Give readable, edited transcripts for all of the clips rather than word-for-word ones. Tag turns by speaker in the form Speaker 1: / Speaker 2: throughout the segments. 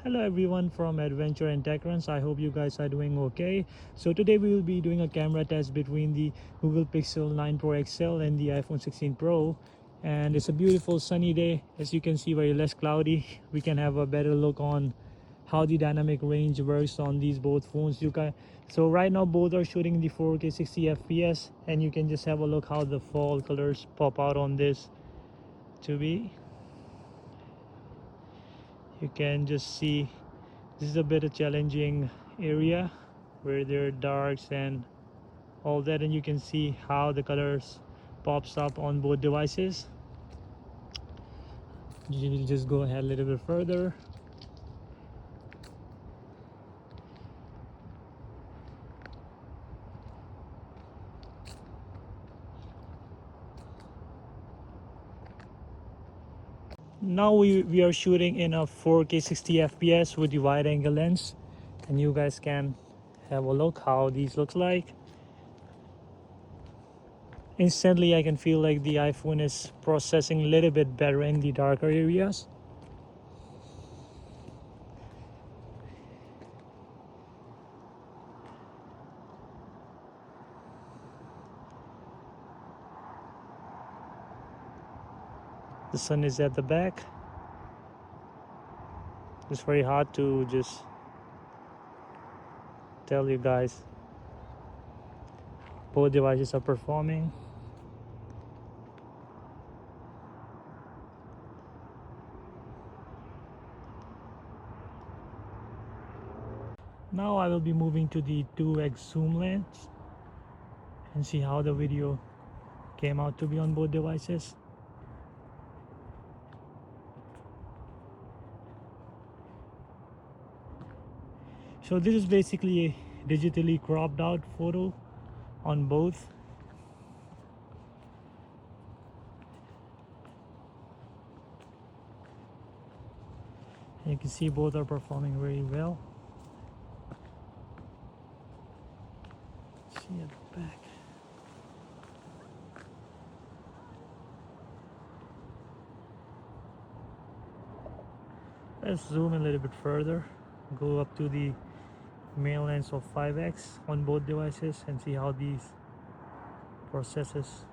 Speaker 1: Hello everyone from Adventure and Tech Runs. I hope you guys are doing okay. So today we will be doing a camera test between the Google Pixel 9 Pro XL and the iPhone 16 Pro. And it's a beautiful sunny day. As you can see, very less cloudy. We can have a better look on how the dynamic range works on these both phones. So right now both are shooting the 4K 60 FPS, and you can just have a look how the fall colors pop out on this to be. You can just see this is a bit of challenging area where there are darks and all that, and you can see how the colors pops up on both devices. You will just go ahead a little bit further. Now we are shooting in a 4K 60 FPS with the wide angle lens, and you guys can have a look how these looks like. Instantly I can feel like the iPhone is processing a little bit better in the darker areas. The sun is at the back. It's very hard to just tell you guys. Both devices are performing. Now I will be moving to the 2x zoom lens and see how the video came out to be on both devices. So this is basically a digitally cropped out photo on both. You can see both are performing very well. See at the back. Let's zoom a little bit further. Go up to the main lens of 5x on both devices and see how these processes.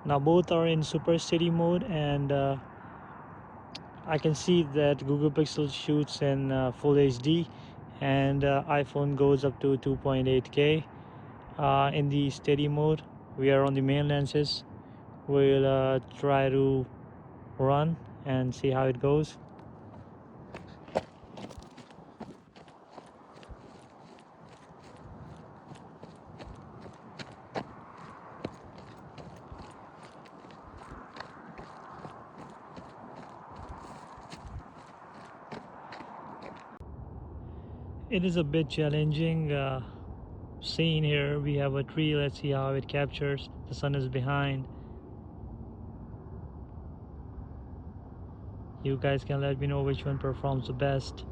Speaker 1: Now both are in super steady mode, and I can see that Google Pixel shoots in full HD, and iPhone goes up to 2.8K in the steady mode. We are on the main lenses. We'll try to run and see how it goes. It is a bit challenging scene here. We have a tree. Let's see how it captures. The sun is behind. You guys can let me know which one performs the best.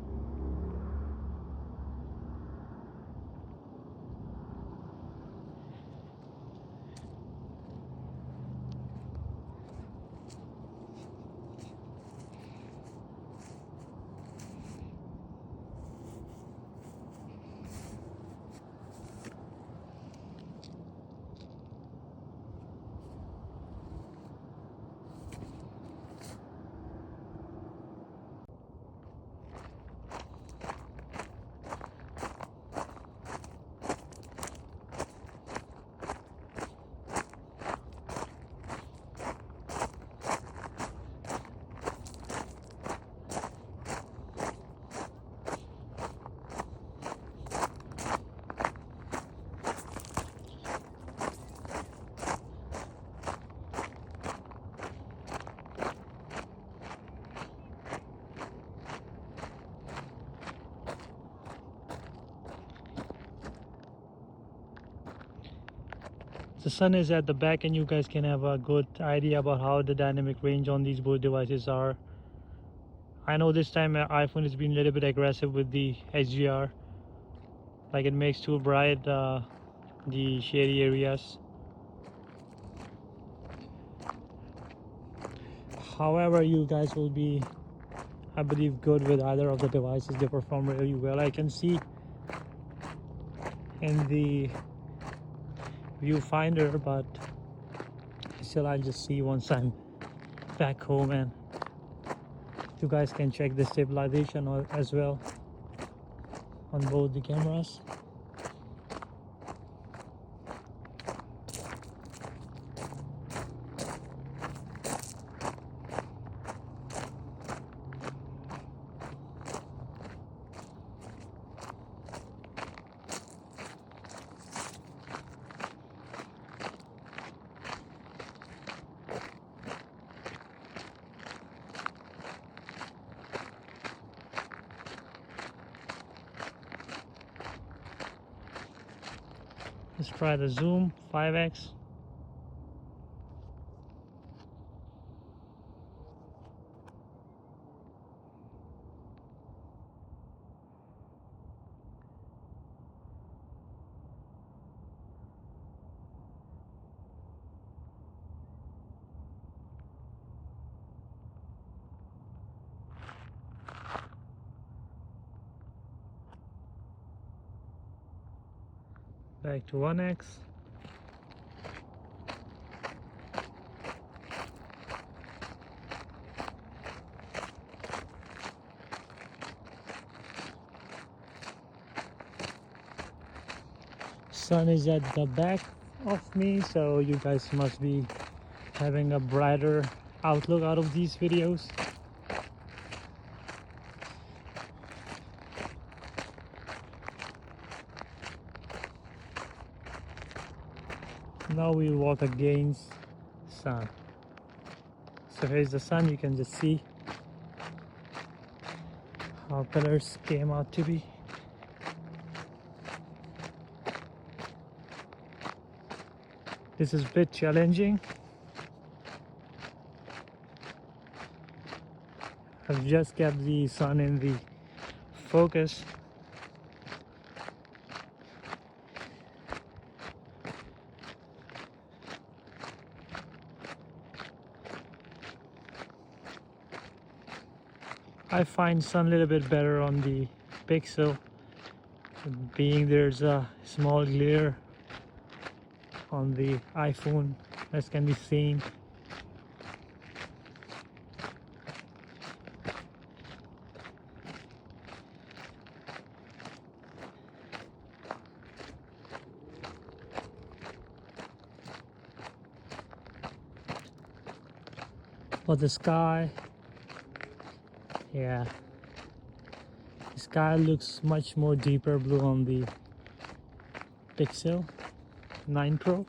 Speaker 1: The sun is at the back and you guys can have a good idea about how the dynamic range on these both devices are. I know this time iPhone has been a little bit aggressive with the HDR, like it makes too bright the shady areas. However, you guys will be, I believe, good with either of the devices. They perform really well. I can see in the viewfinder, but still I'll just see once I'm back home, and you guys can check the stabilization as well on both the cameras. Let's try the zoom 5x. Back to 1x. Sun is at the back of me, so you guys must be having a brighter outlook out of these videos. Now we'll walk against sun. So here's the sun. You can just see how colors came out to be. This is a bit challenging. I've just kept the sun in the focus. I find sun a little bit better on the Pixel, being there's a small glare on the iPhone as can be seen. But the sky, yeah, the sky looks much more deeper blue on the Pixel 9 Pro.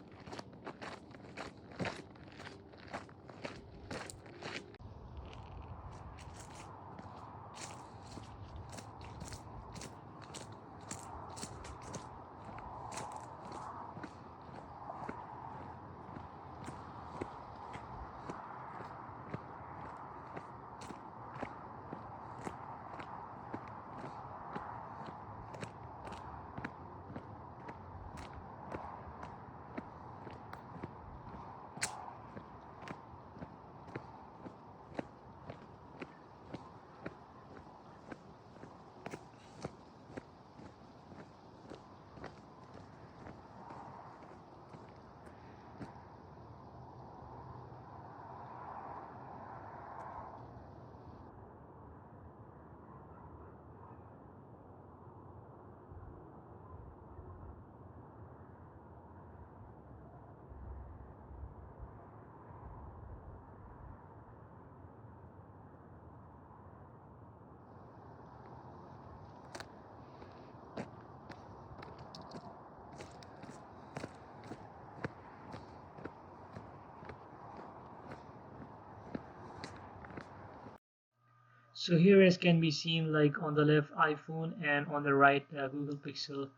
Speaker 1: So here as can be seen, like on the left iPhone and on the right Google Pixel,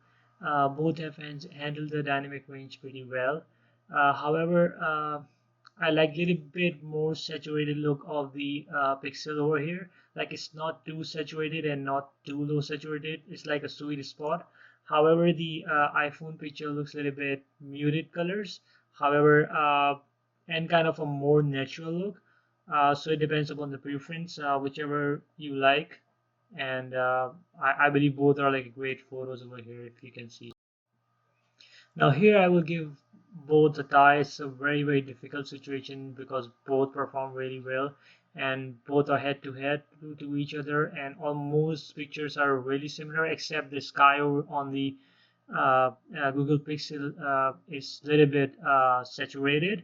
Speaker 1: both have handled the dynamic range pretty well. However, I like a little bit more saturated look of the pixel over here. Like it's not too saturated and not too low saturated. It's like a sweet spot. However, the iPhone picture looks a little bit muted colors. However, and kind of a more natural look. So it depends upon the preference, whichever you like. And I believe both are like great photos over here, if you can see. Now here I will give both the ties a very difficult situation because both perform really well and both are head to head to each other, and almost pictures are really similar except the sky on the Google Pixel is a little bit saturated,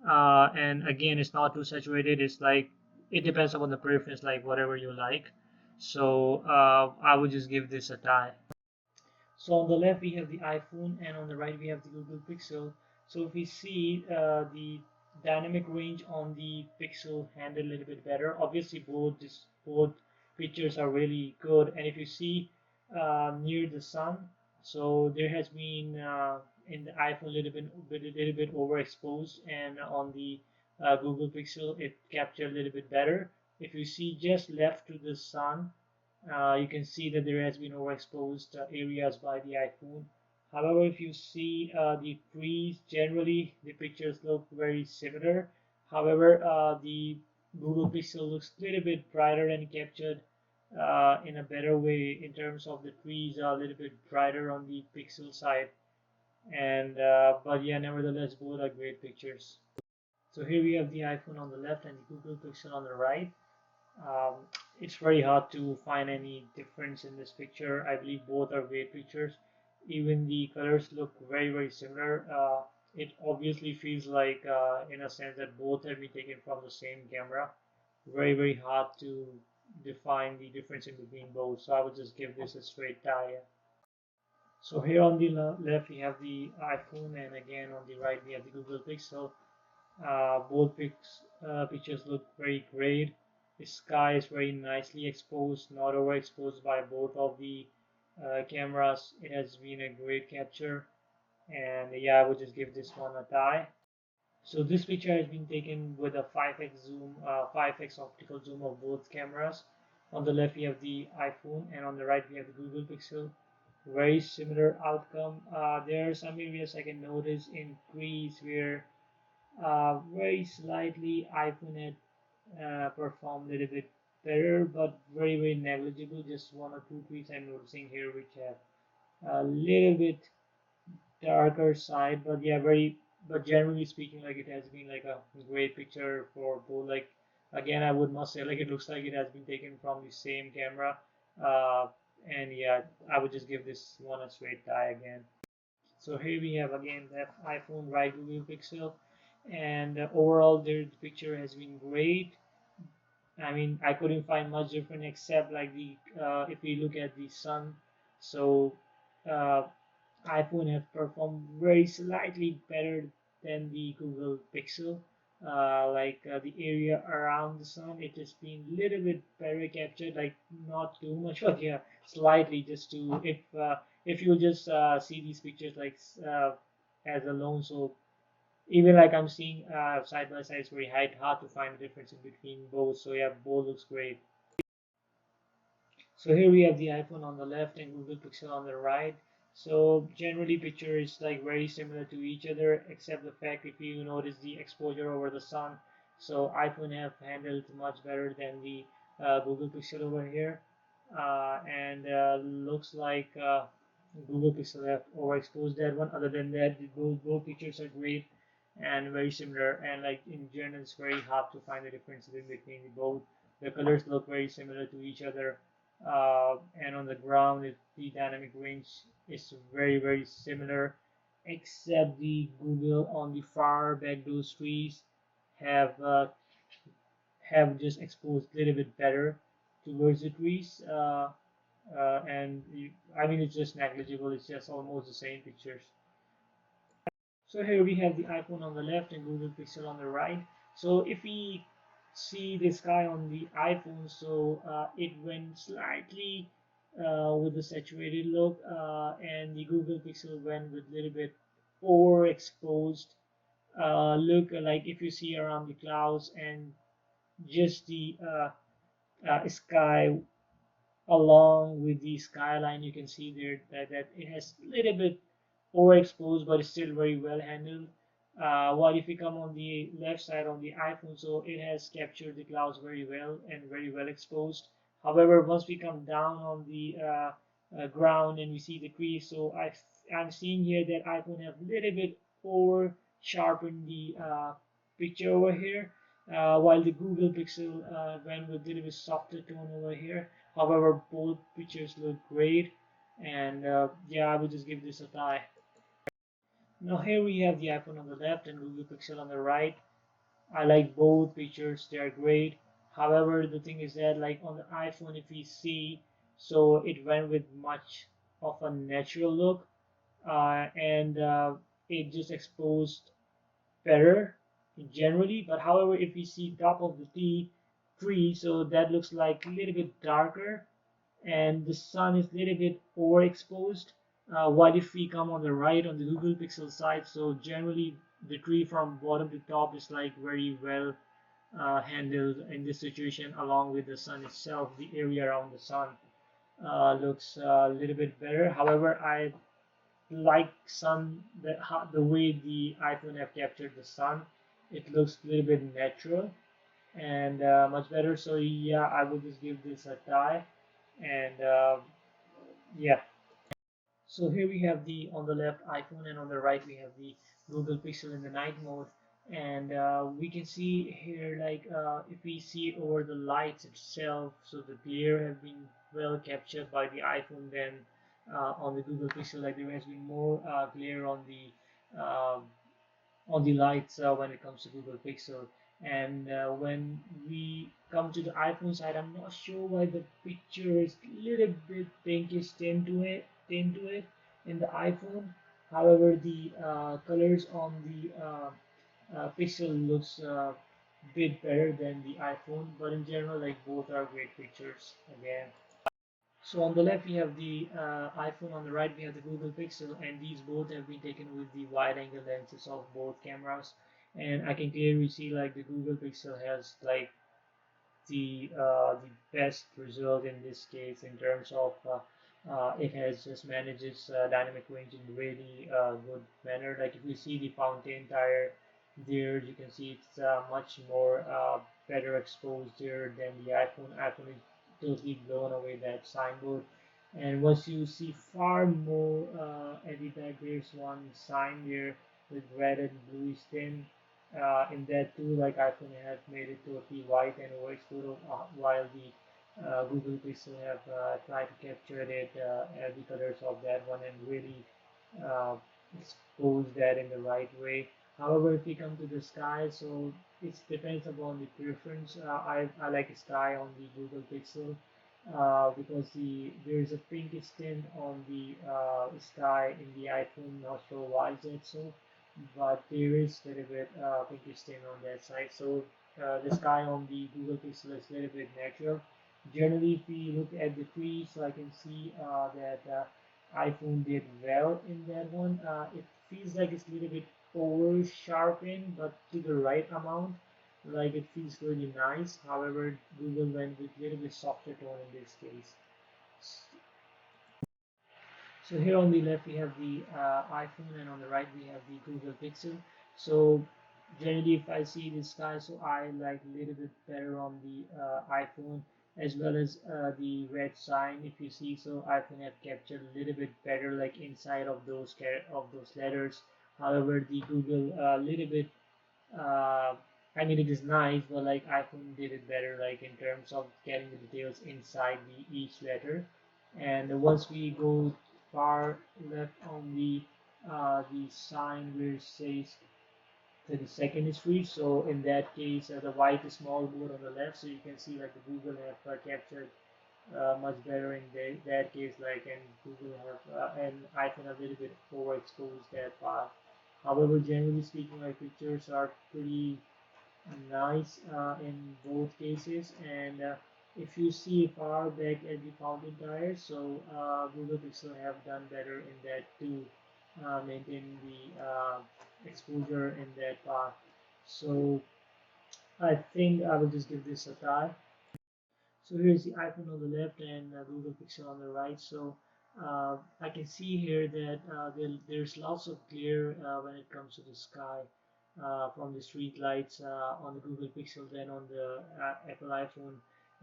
Speaker 1: and again it's not too saturated. It's like it depends upon the preference, like whatever you like. So I would just give this a tie. So on the left we have the iPhone and on the right we have the Google Pixel. So if we see the dynamic range on the Pixel handle a little bit better, obviously both pictures are really good. And if you see near the sun, so there has been in the iPhone a little bit overexposed, and on the Google Pixel it captured a little bit better. If you see just left to the sun, you can see that there has been overexposed areas by the iPhone. However, if you see the trees, generally the pictures look very similar. However, the Google Pixel looks a little bit brighter and captured in a better way in terms of the trees are a little bit brighter on the Pixel side. And but yeah, nevertheless, both are great pictures. So here we have the iPhone on the left and the Google Pixel on the right. um, it's very hard to find any difference in this picture. I believe both are great pictures. Even the colors look very similar. It obviously feels like in a sense that both have been taken from the same camera. Very hard to define the difference in between both, so I would just give this a straight tie. So here on the left we have the iPhone, and again on the right we have the Google Pixel. Both pictures look very great. The sky is very nicely exposed, not overexposed by both of the cameras. It has been a great capture, and yeah, I would just give this one a tie. So this picture has been taken with a 5x zoom, 5x optical zoom of both cameras. On the left we have the iPhone, and on the right we have the Google Pixel. Very similar outcome. There are some areas I can notice increase where very slightly iPhone had performed a little bit better, but very negligible. Just one or two tweets I'm noticing here which have a little bit darker side, but yeah, very. But generally speaking, like it has been like a great picture for both. Like again, I would must say like it looks like it has been taken from the same camera. Uh, and yeah, I would just give this one a straight tie again. So here we have again the iPhone right Google Pixel, and overall the picture has been great. I mean, I couldn't find much different except like the if we look at the sun, so uh, iPhone have performed very slightly better than the Google Pixel. The area around the sun, it has been a little bit better captured, like not too much, but yeah, slightly. Just to if you just see these pictures like as alone, so even like I'm seeing side by side, it's very hard to find the difference in between both. So yeah, both looks great. So here we have the iPhone on the left and Google Pixel on the right. So generally picture is like very similar to each other, except the fact if you notice the exposure over the sun. So iPhone have handled much better than the Google Pixel over here. And looks like Google Pixel have overexposed that one. Other than that, both pictures are great and very similar. And like in general, it's very hard to find the difference in between the both. The colors look very similar to each other, and on the ground the dynamic range is very similar, except the Google on the far back, those trees have have just exposed a little bit better towards the trees, and I mean it's just negligible, it's just almost the same pictures. So here we have the iPhone on the left and Google Pixel on the right. So if we see the sky on the iPhone, so it went slightly with the saturated look, and the Google Pixel went with a little bit overexposed. look like if you see around the clouds and just the sky along with the skyline, you can see there that it has a little bit overexposed, but it's still very well handled. While if you come on the left side on the iPhone, so it has captured the clouds very well and very well exposed. However, once we come down on the ground and we see the crease, so I'm seeing here that iPhone have a little bit over sharpened the picture over here, while the Google Pixel went with a little bit softer tone over here. However, both pictures look great, and yeah, I will just give this a tie. Now here we have the iPhone on the left and Google Pixel on the right. I like both pictures, they are great. However, the thing is that like on the iPhone, if we see, so it went with much of a natural look, and it just exposed better generally. But however, if we see top of the tree, so that looks like a little bit darker, and the sun is a little bit overexposed. While if we come on the right on the Google Pixel side, so generally the tree from bottom to top is like very well handled in this situation, along with the sun itself. The area around the sun looks a little bit better. However, I like the way the iPhone have captured the sun. It looks a little bit natural and much better. So yeah, I will just give this a tie. And yeah, so here we have the on the left iPhone and on the right we have the Google Pixel in the night mode. And we can see here like if we see over the lights itself, so the glare have been well captured by the iPhone than on the Google Pixel. Like there has been more glare on the lights when it comes to Google Pixel. And when we come to the iPhone side, I'm not sure why the picture is a little bit pinkish tint to it in the iPhone. However, the colors on the Pixel looks a bit better than the iPhone, but in general, like both are great pictures again. So on the left we have the iPhone, on the right we have the Google Pixel, and these both have been taken with the wide angle lenses of both cameras. And I can clearly see like the Google Pixel has like the best result in this case in terms of it has just manages dynamic range in really good manner. Like if you see the fountain tire there, you can see it's much more better exposed there than the iPhone. iPhone is totally blown away that signboard. And once you see far more at the back, there's one sign there with red and bluish tint in that too, like iPhone have made it totally white and overexposed, while the Google Pixel have tried to capture it the colors of that one and really uh, expose that in the right way. However, if we come to the sky, so it depends upon the preference. I like sky on the Google Pixel because there is a pinkish tint on the sky in the iPhone. Not sure why is that so, but there is a little bit pinkish tint on that side. So the sky on the Google Pixel is a little bit natural. Generally, if we look at the tree, so I can see that iPhone did well in that one. It feels like it's a little bit over sharpened, but to the right amount. Like it feels really nice. However, Google went with a little bit softer tone in this case. So here on the left we have the iPhone and on the right we have the Google Pixel. So generally if I see this guy, so I like a little bit better on the iPhone, as well as the red sign. If you see, so iPhone have captured a little bit better like inside of those letters. However, the Google a little bit uh, I mean, it is nice, but like iPhone did it better, like in terms of getting the details inside each letter. And once we go far left on the sign where it says 32nd Street, so in that case, the white small board on the left, so you can see like the Google have captured much better in that case, like and Google have and iPhone a little bit overexposed that part. However, generally speaking, my pictures are pretty nice in both cases. And if you see far back at the fountain tire, so Google Pixel have done better in that too. maintaining the exposure in that part. So I think I will just give this a try. So here's the iPhone on the left and Google Pixel on the right. So I can see here that there's lots of glare when it comes to the sky from the street lights on the Google Pixel than on the Apple iPhone.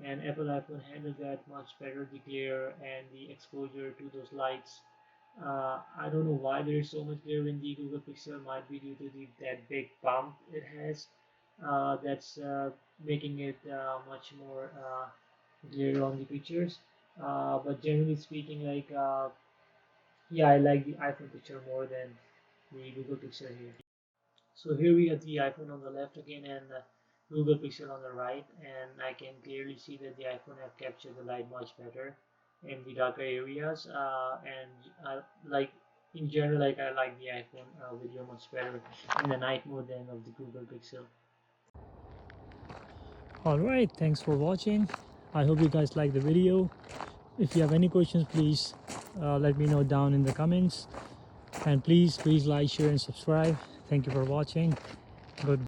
Speaker 1: And Apple iPhone handled that much better, the glare and the exposure to those lights. I don't know why there is so much glare in the Google Pixel. Might be due to that big bump it has. That's making it much more glare on the pictures. But generally speaking, yeah, I like the iPhone picture more than the Google Pixel here. So here we have the iPhone on the left again and Google Pixel on the right, and I can clearly see that the iPhone have captured the light much better in the darker areas. And like in general, like I like the iPhone video much better in the night mode than of the Google Pixel. Alright, thanks for watching. I hope you guys like the video. If you have any questions, please let me know down in the comments. And please like, share, and subscribe. Thank you for watching. Good.